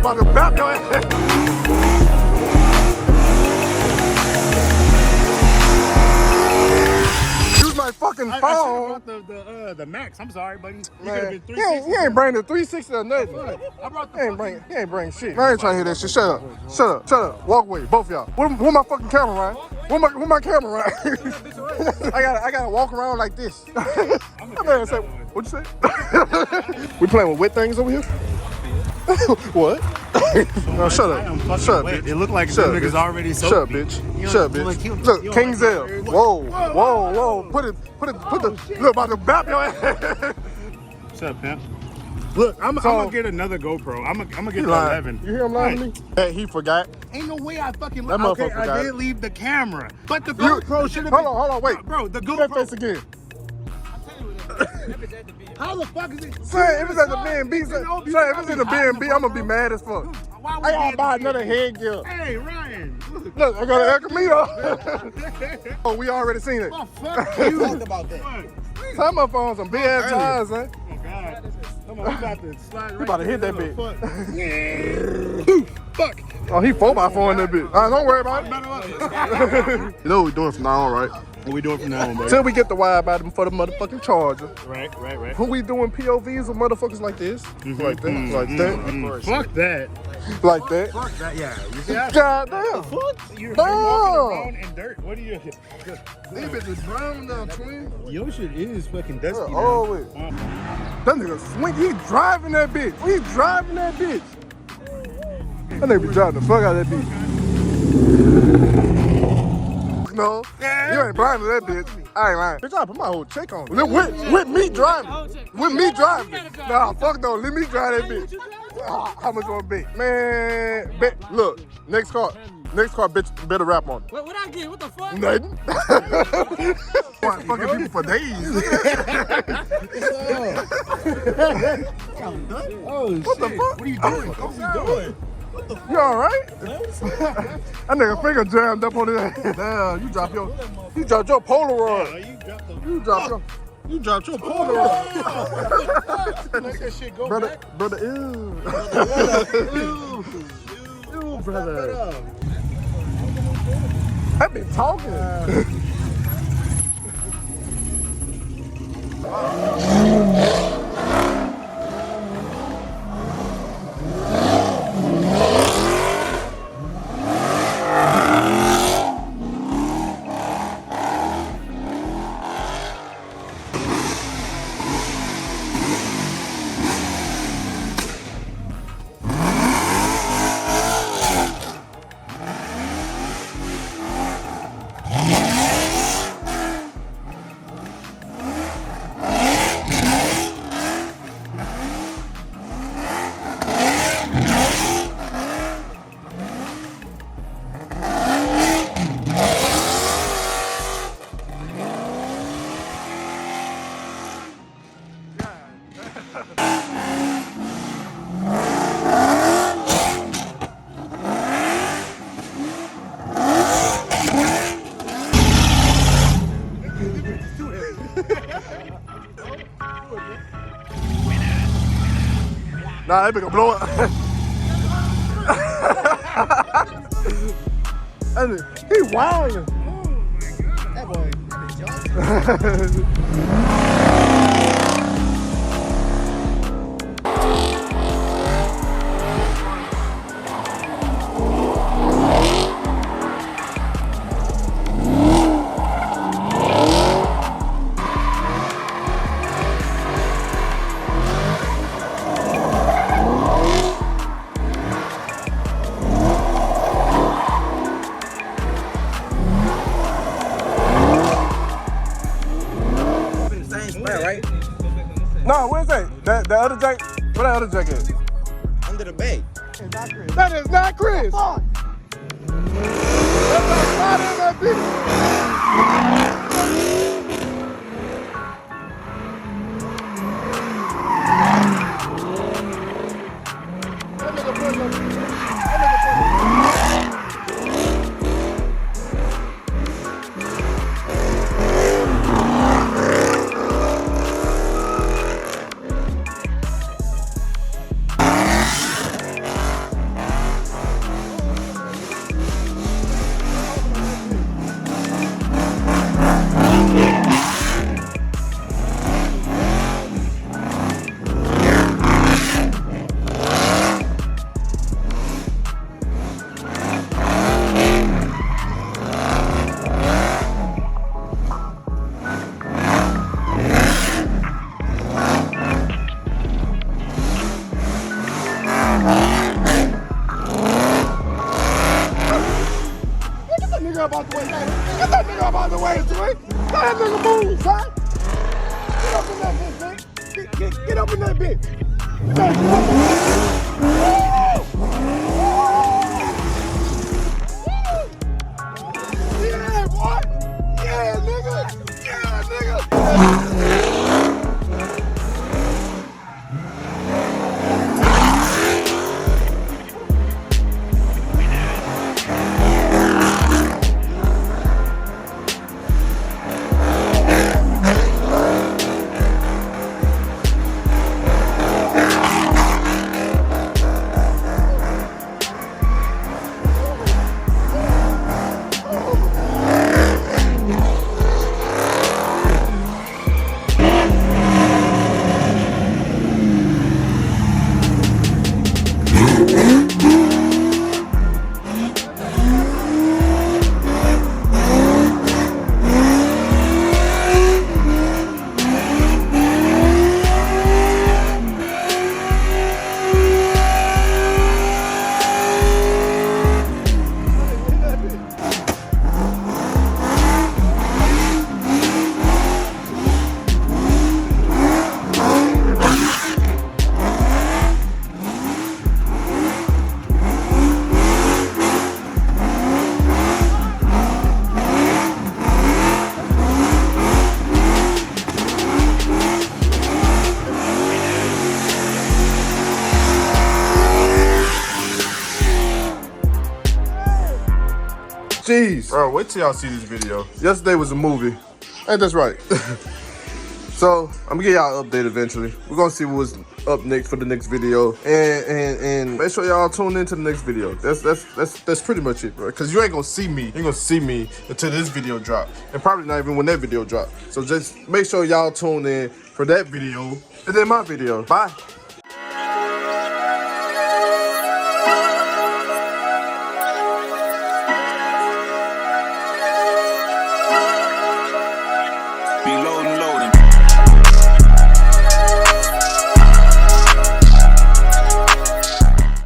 about to bap your ass. Use my fucking phone. I brought the Max. I'm sorry, buddy. Man, he ain't bring the 360 or nothing. I brought the He ain't bring shit. Man, I ain't trying to hear that shit. Shut up. Walk away, both of y'all. Where my fucking camera, Ryan? Where my camera, Ryan? I gotta walk around like this. Man, say, what'd you say? We playing with wet things over here? What? No, shut up, bitch. It looked like some niggas already soaked. Shut up, bitch. Look, King Zell. Whoa. Put the, look, about to bap your ass. Shut up, pimp. Look, I'm gonna get another GoPro. I'm gonna get the 11. You hear him lying to me? Hey, he forgot. Ain't no way I fucking that motherfucker forgot. I did leave the camera, but the GoPro should have been. Hold on, wait, bro. The GoPro. That face again. How the fuck is it? Say, if it's at the B&B, if it's in the B&B, I'm gonna be mad as fuck. I gotta buy another headgear. Hey, Ryan. Look, I got an El Camino. Oh, we already seen it. Oh, fuck you. Talk about that. Some of them on some big ass tires, man. Oh, God. Come on, we about to slide right. We about to hit that bitch. Fuck. Oh, he 4x4 in that bitch. Don't worry about it. You know what we doing from now on, right? What we doing from now on, baby? Till we get the wire by them for the motherfucking charger. Right. Who we doing POVs with motherfuckers like this? Like that. Fuck that. Like that. Fuck that, yeah. You see that? God damn. Fuck? You're walking around in dirt. What are you? These bitches brown down, twin. Your shit is fucking dusty, man. Oh, wait. That nigga swing. He driving that bitch. That nigga be driving the fuck out of that bitch. No, you ain't blind to that bitch. I ain't lying. Bitch, I put my whole check on. With me driving. Nah, fuck no. Let me drive that bitch. How much gonna be? Man, look, next car, bitch, better rap on it. What I get? What the fuck? Nothing. Fucking people for days. Oh, what the fuck? What are you doing? What are you doing? You alright? That nigga finger jammed up on his head. Damn, you dropped your Polaroid. You dropped your Polaroid. Let that shit go brother, back. Brother, ew. Ew, brother. I've been talking. Nah, that nigga blow it. He wildin'. Oh my God. That boy. No, where's that? The other jack? Where that other jack is? Under the bed. That is not Chris. That's not in that bitch. Get that nigga up out the way, man. Get that nigga up out the way, Dre. Let that nigga move, son. Get up in that bitch, man. Get up in that bitch. Get that yeah, boy. Yeah, nigga. Yeah, nigga. Jeez. Bro, wait till y'all see this video. Yesterday was a movie. Ain't that right? So, I'm gonna get y'all an update eventually. We're gonna see what's up next for the next video. And make sure y'all tune into the next video. That's pretty much it, bro. Cause you ain't gonna see me. You ain't gonna see me until this video drop. And probably not even when that video drop. So just make sure y'all tune in for that video and then my video. Bye.